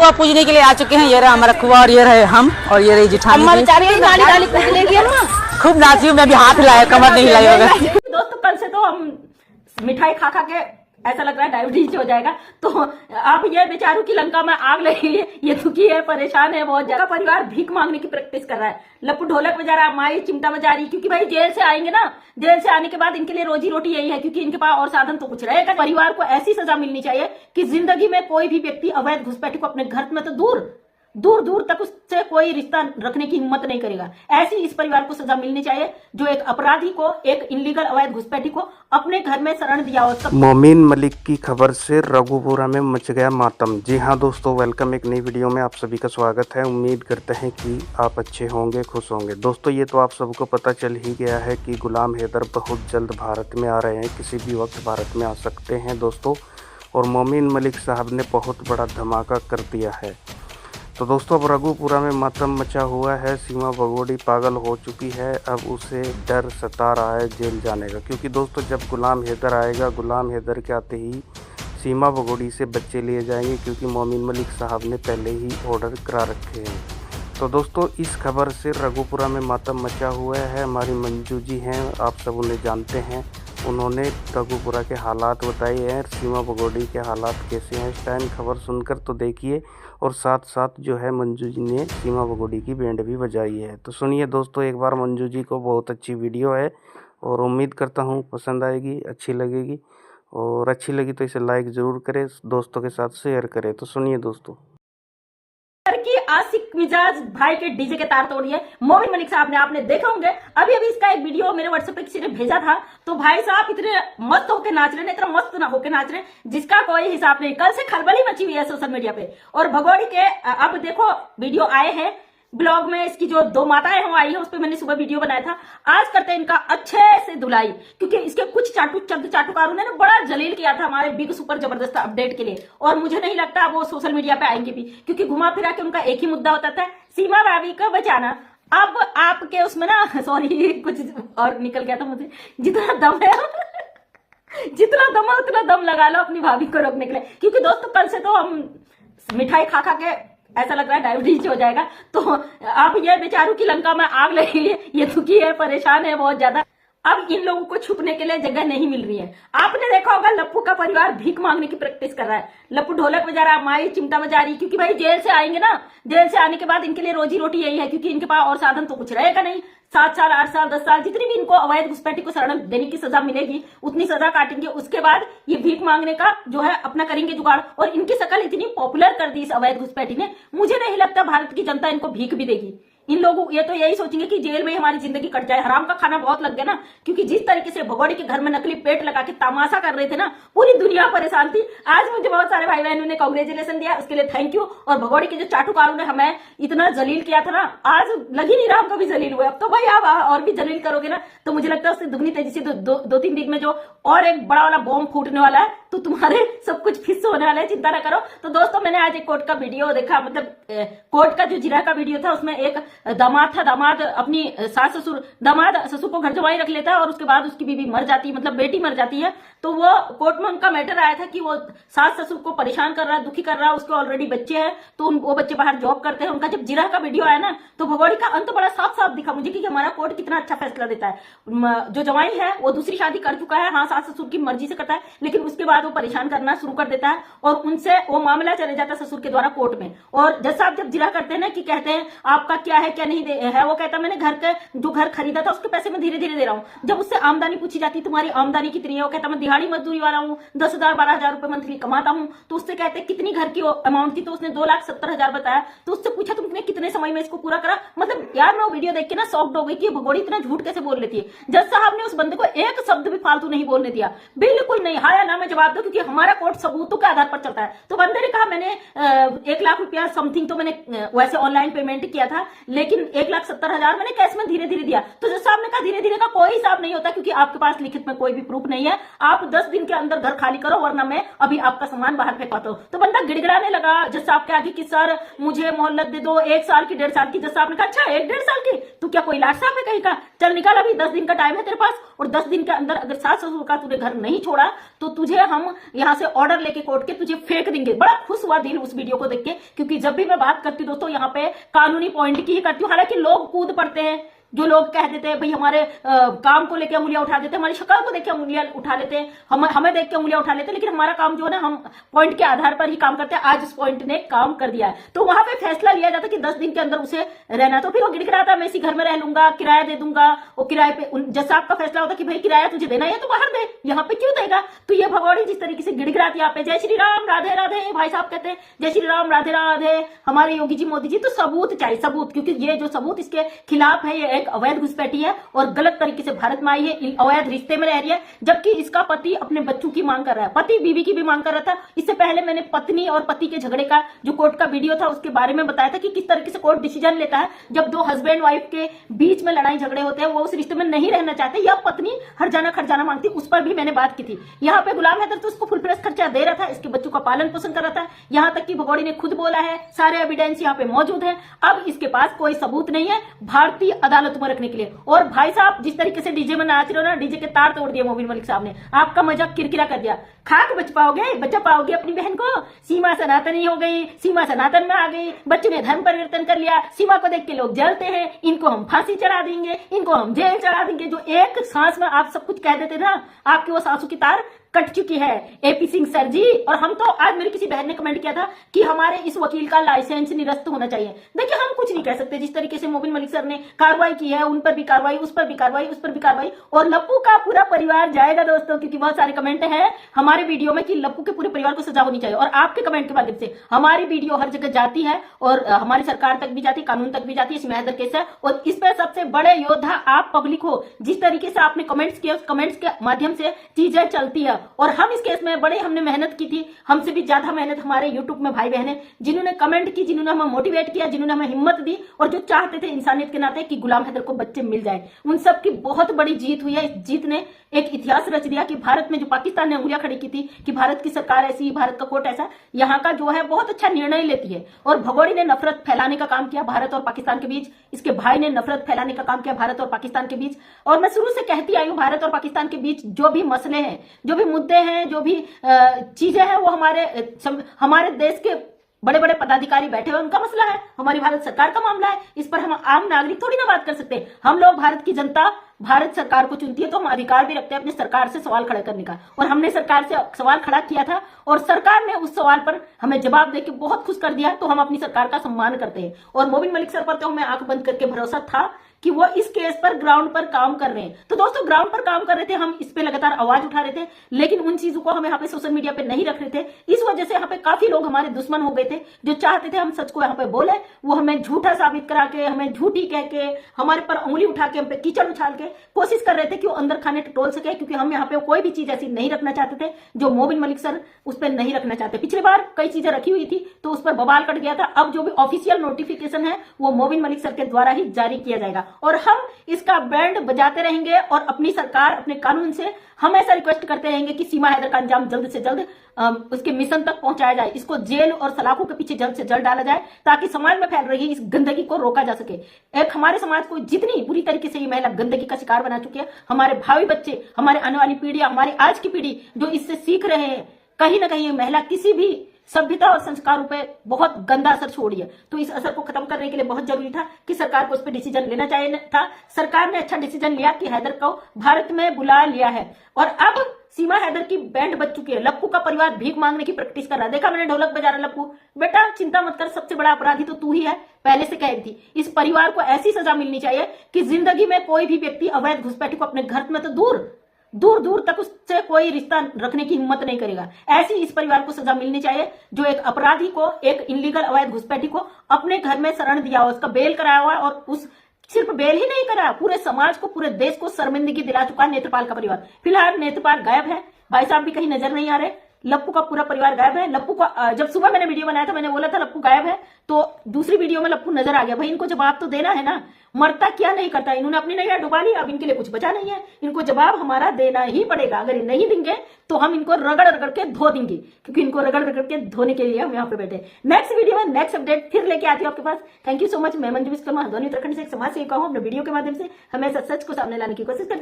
को पूजने के लिए आ चुके हैं। ये रहा हमारा खुआ और ये रहे हम और ये रही जिठानी खूब नाची हूँ मैं भी, हाथ हिलाया कमर नहीं हिलाई होगा। दोस्तों कल से तो हम मिठाई खा खा के ऐसा लग रहा है डायबिटीज हो जाएगा। तो अब ये बेचारों की लंका में आग लगी है, ये दुखी है, परेशान है बहुत ज्यादा। परिवार भीख मांगने की प्रैक्टिस कर रहा है, लप्पू ढोलक बजा रहा है, माई चिमटा बजा रही, क्योंकि भाई जेल से आएंगे ना, जेल से आने के बाद इनके लिए रोजी रोटी यही है, क्योंकि इनके पास और साधन तो कुछ रहेगा। परिवार को ऐसी सजा मिलनी चाहिए कि जिंदगी में कोई भी व्यक्ति अवैध घुसपैठी को अपने घर में तो दूर दूर तक उससे कोई रिश्ता रखने की हिम्मत नहीं करेगा। ऐसी इस परिवार को सजा मिलनी चाहिए जो एक अपराधी को, एक इनलीगल अवैध घुसपैठी को अपने घर में शरण दिया हो। मोमीन मलिक की खबर से रघुपुरा में मच गया मातम। जी हाँ दोस्तों, वेलकम एक नई वीडियो में आप सभी का स्वागत है। उम्मीद करते हैं कि आप अच्छे होंगे, खुश होंगे। दोस्तों ये तो आप सबको पता चल ही गया है कि गुलाम हैदर बहुत जल्द भारत में आ रहे हैं, किसी भी वक्त भारत में आ सकते हैं दोस्तों। और मोमीन मलिक साहब ने बहुत बड़ा धमाका कर दिया है। तो दोस्तों अब रघुपुरा में मातम मचा हुआ है। सीमा भगोड़ी पागल हो चुकी है, अब उसे डर सता रहा है जेल जाने का, क्योंकि दोस्तों जब गुलाम हैदर आएगा, गुलाम हैदर के आते ही सीमा भगोड़ी से बच्चे लिए जाएंगे, क्योंकि मोमीन मलिक साहब ने पहले ही ऑर्डर करा रखे हैं। तो दोस्तों इस खबर से रघुपुरा में मातम मचा हुआ है। हमारी मंजू जी हैं, आप सब उन्हें जानते हैं, उन्होंने रघुपुरा के हालात बताए हैं, सीमा भगोड़ी के हालात कैसे हैं। इस टाइम खबर सुनकर तो देखिए, और साथ साथ जो है मंजू जी ने सीमा भगोड़ी की बैंड भी बजाई है। तो सुनिए दोस्तों एक बार मंजू जी को, बहुत अच्छी वीडियो है और उम्मीद करता हूँ पसंद आएगी, अच्छी लगेगी। और अच्छी लगी तो इसे लाइक ज़रूर करें, दोस्तों के साथ शेयर करें। तो सुनिए दोस्तों। की आशिक मिजाज भाई के डीजे के तार तोड़िए मोमीन मलिक साहब ने, आपने देखा होंगे अभी इसका एक वीडियो मेरे व्हाट्सएप पे किसी ने भेजा था। तो भाई साहब इतने मस्त होके नाच रहे, इतना मस्त ना होके नाच रहे जिसका कोई हिसाब नहीं। कल से खलबली मची हुई है सोशल मीडिया पे। और भगोड़ी के अब देखो वीडियो आए हैं ब्लॉग में, इसकी जो दो माताएं हो आई है उस पर मैंने सुबह वीडियो बनाया था। आज करते हैं इनका अच्छे से धुलाई, क्योंकि इसके कुछ चाटुकारों ने ना बड़ा जलील किया था हमारे बिग सुपर जबरदस्त अपडेट के लिए। और मुझे नहीं लगता वो सोशल मीडिया पे आएंगे भी, क्योंकि घुमा फिरा के उनका एक ही मुद्दा होता था, सीमा भाभी को बचाना। अब आपके उसमें ना सॉरी कुछ और निकल गया था मुझे, जितना दम है जितना दम है उतना दम लगा लो अपनी भाभी को रोकने के लिए, क्योंकि दोस्तों कल से तो हम मिठाई खा खा के ऐसा लग रहा है डायबिटीज हो जाएगा। तो अब ये बेचारों की लंका में आग लगी है, ये दुखी है, परेशान है बहुत ज्यादा। अब इन लोगों को छुपने के लिए जगह नहीं मिल रही है। आपने देखा होगा लप्पू का परिवार भीख मांगने की प्रैक्टिस कर रहा है, लप्पू ढोलक बजा रहा है, माई चिमटा बजा रही, क्योंकि भाई जेल से आएंगे ना, जेल से आने के बाद इनके लिए रोजी रोटी यही है, क्योंकि इनके पास और साधन तो कुछ रहेगा नहीं। 7 साल 8 साल 10 साल जितनी भी इनको अवैध घुसपैठी को शरण देने की सजा मिलेगी उतनी सजा काटेंगे। उसके बाद ये भीख मांगने का जो है अपना करेंगे जुगाड़। और इनकी शकल इतनी पॉपुलर कर दी इस अवैध घुसपैठी ने, मुझे नहीं लगता भारत की जनता इनको भीख भी देगी। इन लोगों ये तो यही सोचेंगे कि जेल में हमारी जिंदगी कट जाए। हराम का खाना बहुत लग गया ना, क्योंकि जिस तरीके से भगोड़ी के घर में नकली पेट लगा के तमाशा कर रहे थे ना, पूरी दुनिया परेशान थी। आज मुझे बहुत सारे भाई बहनों ने कांग्रेचुलेशन दिया, उसके लिए थैंक यू। और भगोड़ी के जो चाटुकारों ने हमें इतना जलील किया था ना, आज लग ही नहीं रहा हम कभी जलील हुए। अब तो भाई आप और भी जलील करोगे ना, तो मुझे लगता है उससे दुगनी तेजी से 2-3 दिन में जो और एक बड़ा वाला बॉम्ब फूटने वाला है, तो तुम्हारे सब कुछ फिस होने वाला है, चिंता ना करो। तो दोस्तों मैंने आज एक कोर्ट का वीडियो देखा, मतलब कोर्ट का जो जिला का वीडियो था, उसमें एक दामाद था, दामाद अपनी सास ससुर, दामाद ससुर को घर जमाई रख लेता है और उसके बाद उसकी बीवी मर जाती है, मतलब बेटी मर जाती है। तो वो कोर्ट में उनका मैटर आया था कि वो सास ससुर को परेशान कर रहा है, दुखी कर रहा है, उसके ऑलरेडी बच्चे हैं, तो वो बच्चे बाहर जॉब करते हैं। उनका जब जिरा का वीडियो आया ना, तो भगोड़ी का अंत बड़ा साफ साफ दिखा मुझे कि हमारा कोर्ट कितना अच्छा फैसला देता है। जो जमाई है वो दूसरी शादी कर चुका है, हाँ सास ससुर की मर्जी से करता है, लेकिन उसके बाद वो परेशान करना शुरू कर देता है और उनसे वो मामला चले जाता है ससुर के द्वारा कोर्ट में। और जज साहब जब जिरा करते हैं ना कि कहते हैं आपका क्या है क्या नहीं है, वो कहता है मैंने जो घर खरीदा था उसके पैसे मैं धीरे धीरे दे रहा हूँ। जब उससे आमदनी पूछी जाती तुम्हारी आमदनी कितनी है, वो कहता मैं दिहाड़ी मजदूरी वाला हूँ, 10,000-12,000 रुपए मंथली कमाता हूँ। तो उससे कहते हैं कितनी घर की अमाउंट थी, तो उसने 2,70,000 बताया। तो उससे पूछा तुमने कितने समय में इसको पूरा करा। मतलब यार मैं वो वीडियो देख के ना शॉक्ड हो गई कि भगोड़ी इतना झूठ कैसे बोल लेती है। जज साहब ने उस बंदे को एक शब्द भी फालतू नहीं बोलने दिया, बिल्कुल नहीं, हाँ या ना में जवाब दो, क्योंकि हमारा कोर्ट सबूतों के आधार पर चलता है। तो बंदे ने कहा मैंने 1 लाख रुपया समथिंग तो मैंने वैसे ऑनलाइन पेमेंट किया था, लेकिन 1,70,000 मैंने कैश में धीरे धीरे दिया। तो जज साहब ने कहा धीरे धीरे का कोई हिसाब नहीं होता, क्योंकि आपके पास लिखित में कोई भी प्रूफ नहीं है, आप 10 दिन के अंदर घर खाली करो वरना मैं अभी आपका सामान बाहर फेंकवाता हूं। तो बंदा गिड़गिड़ाने लगा जज साहब के आगे कि सर मुझे मोहल्लत दे दो, 1 साल की 1.5 साल की। जज साहब ने कहा अच्छा 1-1.5 साल की, तू क्या कोई लाट साहब है कहीं का, चल निकाल, अभी 10 दिन का टाइम है तेरे पास, और 10 दिन के अंदर अगर सास ससुर का तुझे घर नहीं छोड़ा तो तुझे हम यहाँ से ऑर्डर लेके कोर्ट के तुझे फेंक देंगे। बड़ा खुश हुआ दिल उस वीडियो को देख के, क्योंकि जब भी मैं बात करती हूँ दोस्तों यहाँ पे कानूनी पॉइंट की ही करती हूँ। हालांकि लोग कूद पड़ते हैं, जो लोग कह देते हैं भाई हमारे काम को लेकर उंगलियां उठा देते हैं, हमारी शक्ल को देख के उंगलियां उठा लेते हैं, हमें देख के उंगलियां उठा लेते हैं, लेकिन हमारा काम जो है ना हम पॉइंट के आधार पर ही काम करते हैं। आज इस पॉइंट ने काम कर दिया है, तो वहां पे फैसला लिया जाता कि 10 दिन के अंदर उसे रहना। तो फिर वो गिड़गिड़ाता मैं इसी घर में रह लूंगा, किराया दे दूंगा, वो किराए पे जज साहब का फैसला होता कि भाई किराया तुझे देना है तो बाहर दे, यहाँ पे क्यों देगा। तो ये भगौड़ी जिस तरीके से गिड़गिड़ाती यहाँ पे जय श्री राम राधे राधे, भाई साहब कहते हैं जय श्री राम राधे राधे हमारे योगी जी मोदी जी, तो सबूत चाहिए, सबूत, क्योंकि ये जो सबूत इसके खिलाफ है, ये एक अवैध घुसपैठी है और गलत तरीके से भारत में आई है, अवैध रिश्ते में रह रही है, जबकि इसका पति अपने बच्चों की मांग कर रहा है, पति बीवी की भी मांग कर रहा था। इससे पहले मैंने पत्नी और पति के झगड़े का जो कोर्ट का वीडियो था उसके बारे में बताया था कि किस तरीके से कोर्ट डिसीजन लेता है जब 2 हस्बैंड वाइफ के बीच में लड़ाई झगड़े होते हैं, वो उस रिश्ते में नहीं रहना चाहते या पत्नी हरजाना खरजाना मांगती, उस पर भी मैंने बात की थी। यहाँ पे गुलाम हैदर तो उसको फुल प्रेस खर्चा दे रहा था, इसके बच्चों का पालन पोषण कर रहा था, यहाँ तक कि भगौड़ी ने खुद बोला है, सारे एविडेंस यहाँ पे मौजूद है। अब इसके पास कोई सबूत नहीं है भारतीय अदालत में रखने के लिए। और भाई साहब जिस तरीके से डीजे में नाच रहे हो ना, डीजे के तार तोड़ दिए मोबिन मलिक साहब ने, आपका मजाक किरकिरा कर दिया। खाक बचा पाओगे अपनी बहन को, सीमा सनातनी हो गई, सीमा सनातन में आ गई, बच्चों ने धर्म परिवर्तन कर लिया, सीमा को देख के लोग जलते हैं, इनको हम फांसी चढ़ा देंगे, इनको हम जेल चढ़ा देंगे। जो एक सांस में आप सब कुछ कह देते ना, आपके वो सांसों की तार कट चुकी है एपी सिंह सर जी। और हम तो आज मेरी किसी बहन ने कमेंट किया था कि हमारे इस वकील का लाइसेंस निरस्त होना चाहिए। देखिए हम कुछ नहीं कह सकते, जिस तरीके से मोबिन मलिक सर ने कार्रवाई की है, उन पर भी कार्रवाई, उस पर भी कार्रवाई, उस पर भी कार्रवाई, और लप्पू का पूरा परिवार जाएगा दोस्तों, क्योंकि बहुत सारे कमेंट हैं हमारे वीडियो में कि लप्पू के पूरे परिवार को सजा होनी चाहिए। और आपके कमेंट के माध्यम से हमारी वीडियो हर जगह जाती है और हमारी सरकार तक भी जाती है, कानून तक भी जाती है। इसमें हैदर केस है और इस पर सबसे बड़े योद्धा आप पब्लिक हो। जिस तरीके से आपने कमेंट्स किए उस कमेंट्स के माध्यम से चीजें चलती है, और हम इस केस में बड़े हमने मेहनत की थी, हमसे भी ज्यादा मेहनत हमारे यूट्यूब में भाई बहन जिन्होंने कमेंट की, जिन्होंने हमें मोटिवेट किया, जिन्होंने हमें हिम्मत दी, और जो चाहते थे इंसानियत के नाते कि गुलाम हैदर को बच्चे मिल जाए, उन सब की बहुत बड़ी जीत हुई है। इस जीत ने एक इतिहास रच दिया कि भारत में जो पाकिस्तान ने उंगलियां खड़ी की थी कि भारत की सरकार ऐसी, भारत का कोर्ट ऐसा, यहाँ का जो है बहुत अच्छा निर्णय लेती है। और भगौड़ी ने नफरत फैलाने का काम किया भारत और पाकिस्तान के बीच, इसके भाई ने नफरत फैलाने का काम किया भारत और पाकिस्तान के बीच। और मैं शुरू से कहती आई हूँ भारत और पाकिस्तान के बीच जो भी मसले हैं, जो भी मुद्दे हैं, जो भी चीजें हैं, वो हमारे देश के बड़े बड़े पदाधिकारी बैठे हुए उनका मसला है, हमारी भारत सरकार का मामला है। इस पर हम आम नागरिक थोड़ी ना बात कर सकते। हम लोग, भारत की जनता भारत सरकार को चुनती है, तो हम अधिकार भी रखते हैं अपने सरकार से सवाल खड़ा करने का। और हमने सरकार से सवाल खड़ा किया था और सरकार ने उस सवाल पर हमें जवाब देके बहुत खुश कर दिया, तो हम अपनी सरकार का सम्मान करते हैं। और मोबिन मलिक सर पर तो हमें आंख बंद करके भरोसा था कि वो इस केस पर ग्राउंड पर काम कर रहे हैं। तो दोस्तों ग्राउंड पर काम कर रहे थे, हम इस पे लगातार आवाज उठा रहे थे, लेकिन उन चीजों को हम यहाँ पे सोशल मीडिया पे नहीं रख रहे थे। इस वजह से यहाँ पे काफी लोग हमारे दुश्मन हो गए थे, जो चाहते थे हम सच को यहाँ पे बोले, वो हमें झूठा साबित करा के, हमें झूठी कह के, हमारे पर उंगली उठा के, हम पे कीचड़ उछाल के कोशिश कर रहे थे कि वो अंदर खाने टटोल सके, क्योंकि हम यहाँ पे कोई भी चीज ऐसी नहीं रखना चाहते थे जो मोबिन मलिक सर उस पर नहीं रखना चाहते। पिछली बार कई चीजें रखी हुई थी तो उस पर बवाल कट गया था। अब जो भी ऑफिशियल नोटिफिकेशन है वो मोबिन मलिक सर के द्वारा ही जारी किया जाएगा, और हम इसका बैंड बजाते रहेंगे और अपनी सरकार, अपने कानून से हम ऐसा रिक्वेस्ट करते रहेंगे कि सीमा हैदर का अंजाम जल्द से जल्द उसके मिशन तक पहुंचाया जाए, इसको जेल और सलाखों के पीछे जल्द से जल्द डाला जाए, ताकि समाज में फैल रही इस गंदगी को रोका जा सके। एक हमारे समाज को जितनी बुरी तरीके से ये महिला गंदगी का शिकार बना चुकी है, हमारे भावी बच्चे, हमारे आने वाली पीढ़ी, हमारी आज की पीढ़ी जो इससे सीख रहे हैं, कहीं ना कहीं ये महिला किसी भी सभ्यता और संस्कारों पे बहुत गंदा असर छोड़ी है। तो इस असर को खत्म करने के लिए बहुत जरूरी था कि सरकार को उस पर डिसीजन लेना चाहिए था। सरकार ने अच्छा डिसीजन लिया कि हैदर को भारत में बुला लिया है, और अब सीमा हैदर की बैंड बज चुकी है। लप्पू का परिवार भीख मांगने की प्रैक्टिस कर रहा है। देखा मैंने ढोलक बजा रहा। लप्पू बेटा चिंता मत कर, सबसे बड़ा अपराधी तो तू ही है, पहले से कह रही थी। इस परिवार को ऐसी सजा मिलनी चाहिए कि जिंदगी में कोई भी व्यक्ति अवैध घुसपैठी को अपने घर में तो दूर दूर तक उससे कोई रिश्ता रखने की हिम्मत नहीं करेगा। ऐसी इस परिवार को सजा मिलनी चाहिए जो एक अपराधी को, एक इनलीगल अवैध घुसपैठी को अपने घर में शरण दिया हो, उसका बेल कराया हुआ, और उस सिर्फ बेल ही नहीं करा, पूरे समाज को, पूरे देश को शर्मिंदगी दिला चुका है नेत्रपाल का परिवार। फिलहाल नेत्रपाल गायब है, भाई साहब भी कहीं नजर नहीं आ रहे, लप्पू का पूरा परिवार गायब है। लप्पू को जब सुबह मैंने वीडियो बनाया था मैंने बोला था लप्पू गायब है, तो दूसरी वीडियो में लप्पू नजर आ गया। भाई इनको जवाब तो देना है ना, मरता क्या नहीं करता। इन्होंने अपनी नैया डुबा ली, अब इनके लिए कुछ बचा नहीं है। इनको जवाब हमारा देना ही पड़ेगा। अगर ये नहीं देंगे तो हम इनको रगड़ रगड़ के धो देंगे, क्योंकि इनको रगड़ रगड़ के धोने के लिए हम यहाँ पे बैठे। नेक्स्ट वीडियो में नेक्स्ट अपडेट फिर लेके आती हूँ आपके पास। Thank you so much. मैं मंजू विश्वकर्मा हल्द्वानी उत्तराखंड से एक समाज सेविका हूँ। अपने वीडियो के माध्यम से हमेशा सच को सामने लाने की कोशिश करती हूँ।